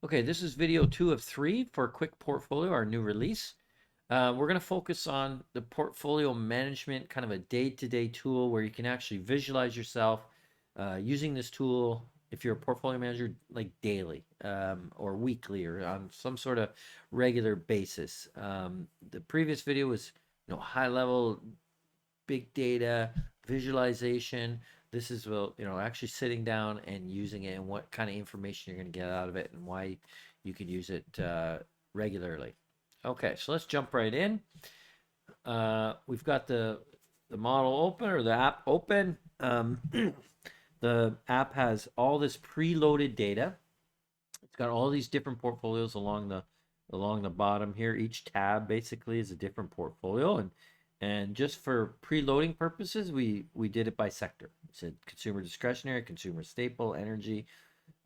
Okay, this is video 2 of 3 for Quick Portfolio, our new release. We're going to focus on the portfolio management, kind of a day-to-day tool where you can actually visualize yourself using this tool if you're a portfolio manager, like daily or weekly or on some sort of regular basis. The previous video was, high level, big data, visualization. This is, well, actually sitting down and using it and what kind of information you're going to get out of it and why you could use it regularly. Okay, so let's jump right in. We've got the model open or the app open. The app has all this preloaded data. It's got all these different portfolios along the bottom here. Each tab basically is a different portfolio, and just for preloading purposes, we did it by sector. We said consumer discretionary, consumer staple, energy,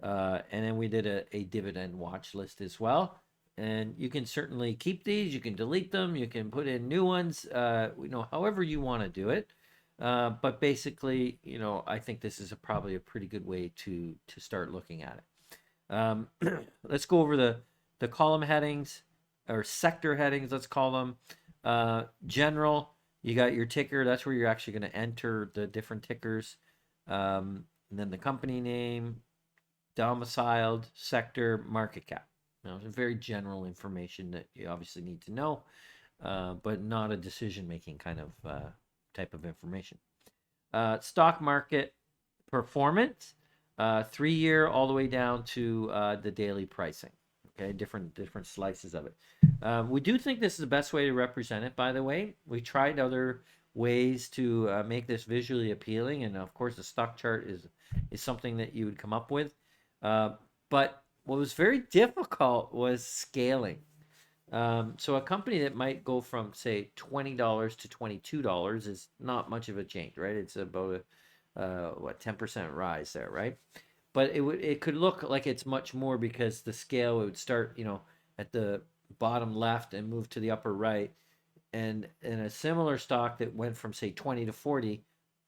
and then we did a dividend watch list as well. And you can certainly keep these. You can delete them. You can put in new ones. However you want to do it. But basically, I think this is probably a pretty good way to start looking at it. Let's go over the column headings or sector headings. Let's call them. General. You got your ticker. That's where you're actually going to enter the different tickers. And then the company name, domiciled, sector, market cap. It's very general information that you obviously need to know, but not a decision-making kind of type of information. Stock market performance, 3-year all the way down to the daily pricing. Okay, different slices of it. We do think this is the best way to represent it. By the way, we tried other ways to make this visually appealing, and of course, the stock chart is something that you would come up with. But what was very difficult was scaling. So a company that might go from, say, $20 to $22 is not much of a change, right? It's about a 10% rise there, right? But it could look like it's much more because the scale would start, at the bottom left and move to the upper right. And in a similar stock that went from, say, 20 to 40,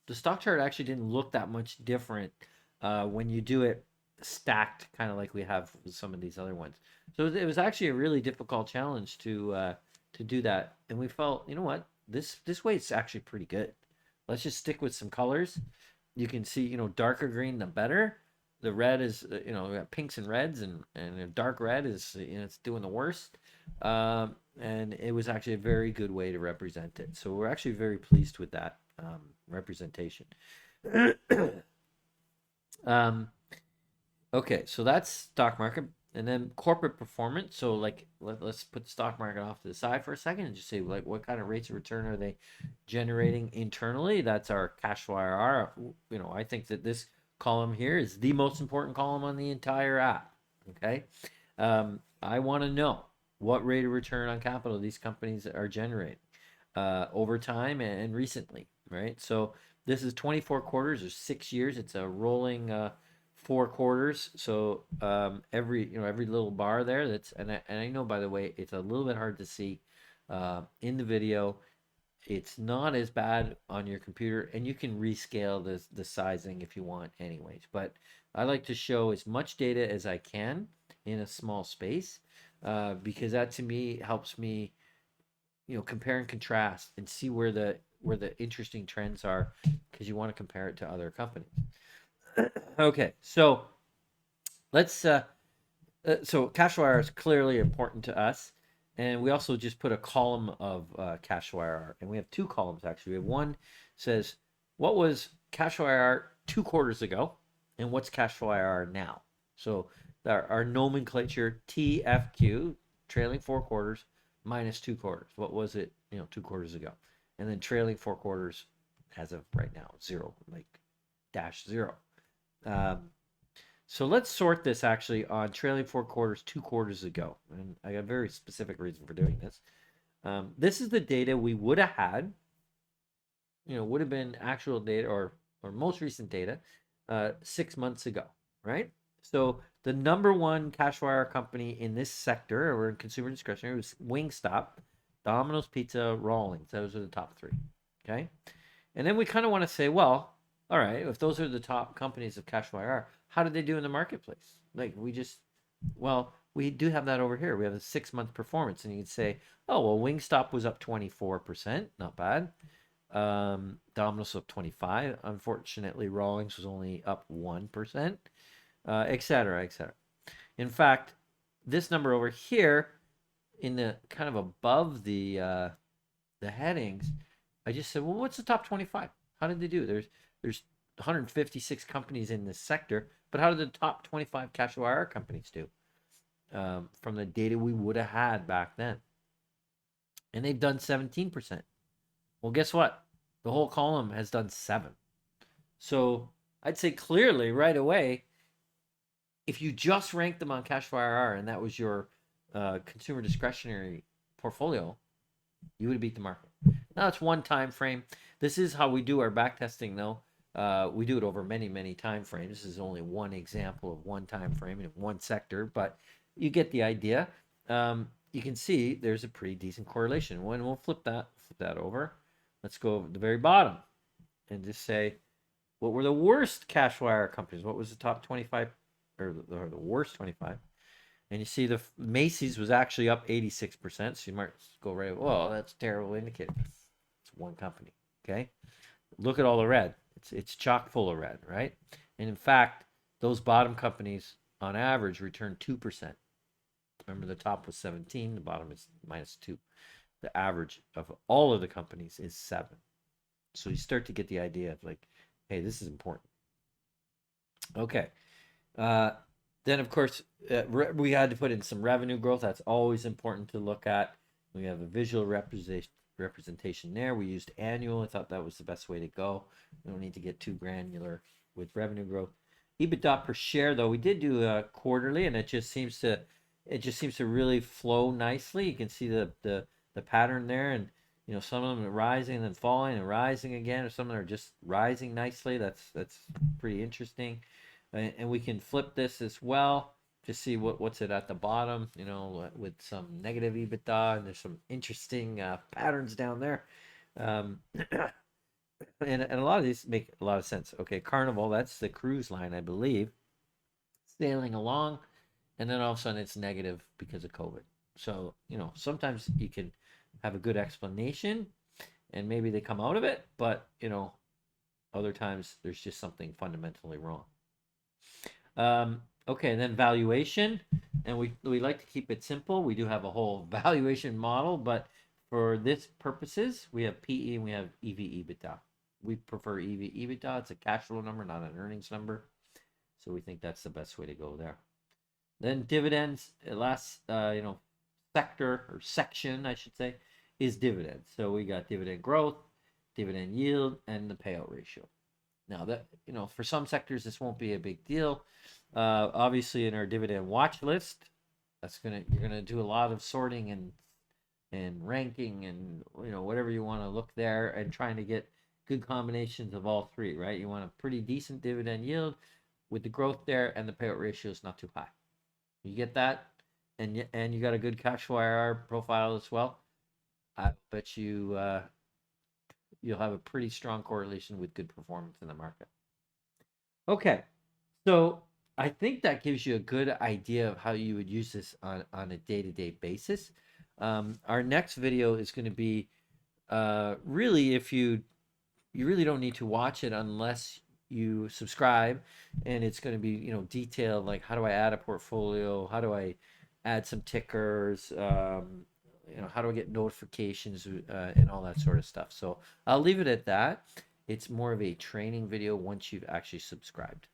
the stock chart actually didn't look that much different when you do it stacked, kind of like we have with some of these other ones. So it was actually a really difficult challenge to do that, and we felt, you know what, this way it's actually pretty good. Let's just stick with some colors. You can see, darker green the better. The red is, we got pinks and reds, and dark red is, it's doing the worst. And it was actually a very good way to represent it. So we're actually very pleased with that representation. um, Okay, so that's stock market, and then corporate performance. So like, let's put the stock market off to the side for a second and just say, like, what kind of rates of return are they generating internally? That's our cash flow IRR. I think that this column here is the most important column on the entire app. Okay, I want to know what rate of return on capital these companies are generating over time and recently, right? So this is 24 quarters or 6 years. It's a rolling 4 quarters. So every little bar there, and I know, by the way, it's a little bit hard to see in the video. It's not as bad on your computer, and you can rescale the sizing if you want anyways. But I like to show as much data as I can in a small space because that to me helps me, compare and contrast and see where the interesting trends are, because you want to compare it to other companies. Okay, so let's so cash flow IRR is clearly important to us, and we also just put a column of cash flow IRR, and we have 2 columns actually. We have one says what was cash flow IRR 2 quarters ago, and what's cash flow IRR now. So our nomenclature TFQ, trailing 4 quarters minus 2 quarters. What was it, 2 quarters ago, and then trailing 4 quarters as of right now, 0, like -0. So let's sort this actually on trailing 4 quarters 2 quarters ago. And I got a very specific reason for doing this. This is the data we would have had, would have been actual data or most recent data 6 months ago, right? So the number one cash wire company in this sector or in consumer discretionary was Wingstop, Domino's Pizza, Rawlings. Those are the top 3. Okay. And then we kind of want to say, well, all right, if those are the top companies of cash flow IRR, how did they do in the marketplace? Like, we just Well, we do have that over here. We have a 6-month performance, and you can say, oh, well, Wingstop was up 24%, not bad. Domino's up 25. Unfortunately, Rawlings was only up 1%, et cetera, et cetera. In fact, this number over here, in the kind of above the headings, I just said, well, what's the top 25? How did they do? There's 156 companies in this sector, but how did the top 25 cash flow IR companies do from the data we would have had back then? And they've done 17%. Well, guess what? The whole column has done 7. So I'd say clearly right away, if you just ranked them on cash flow IR and that was your consumer discretionary portfolio, you would beat the market. Now it's one time frame. This is how we do our back testing, though. We do it over many time frames. This is only one example of one time frame in one sector, but you get the idea. You can see there's a pretty decent correlation. When we'll flip that over, let's go over to the very bottom and just say, what were the worst cash flow IR companies? What was the top 25 or the worst 25? And you see the Macy's was actually up 86%. So you might go right, well, that's a terrible indicator. It's one company. Okay. Look at all the red. It's chock full of red, right? And in fact, those bottom companies on average return 2%. Remember, the top was 17, the bottom is -2. The average of all of the companies is 7. So you start to get the idea of like, hey, this is important. Okay. Then, of course, we had to put in some revenue growth. That's always important to look at. We have a visual representation there. We used annual. I thought that was the best way to go. We don't need to get too granular with revenue growth. EBITDA per share, though, we did do quarterly, and it just seems to really flow nicely. You can see the pattern there, and you know, some of them are rising and then falling and rising again, or some of them are just rising nicely. That's pretty interesting. And we can flip this as well to see what's it at the bottom, you know, with some negative EBITDA, and there's some interesting patterns down there. And a lot of these make a lot of sense. Okay, Carnival, that's the cruise line, I believe, sailing along, and then all of a sudden it's negative because of COVID. So, you know, sometimes you can have a good explanation and maybe they come out of it, but, you know, other times there's just something fundamentally wrong. Okay, and then valuation, and we like to keep it simple. We do have a whole valuation model, but for this purposes, we have PE and we have EV EBITDA. We prefer EV EBITDA. It's a cash flow number, not an earnings number. So we think that's the best way to go there. Then dividends, last sector or section, I should say, is dividends. So we got dividend growth, dividend yield, and the payout ratio. Now that, you know, for some sectors this won't be a big deal. Obviously, in our dividend watch list, you're gonna do a lot of sorting and ranking and, you know, whatever you want to look there, and trying to get good combinations of all three, right? You want a pretty decent dividend yield with the growth there, and the payout ratio is not too high. You get that, and you got a good cash flow IRR profile as well. I bet you you'll have a pretty strong correlation with good performance in the market. Okay, so I think that gives you a good idea of how you would use this on a day-to-day basis. Our next video is going to be really, if you really don't need to watch it unless you subscribe, and it's going to be, you know, detailed, like how do I add a portfolio, how do I add some tickers, you know, how do I get notifications, and all that sort of stuff. So I'll leave it at that. It's more of a training video once you've actually subscribed.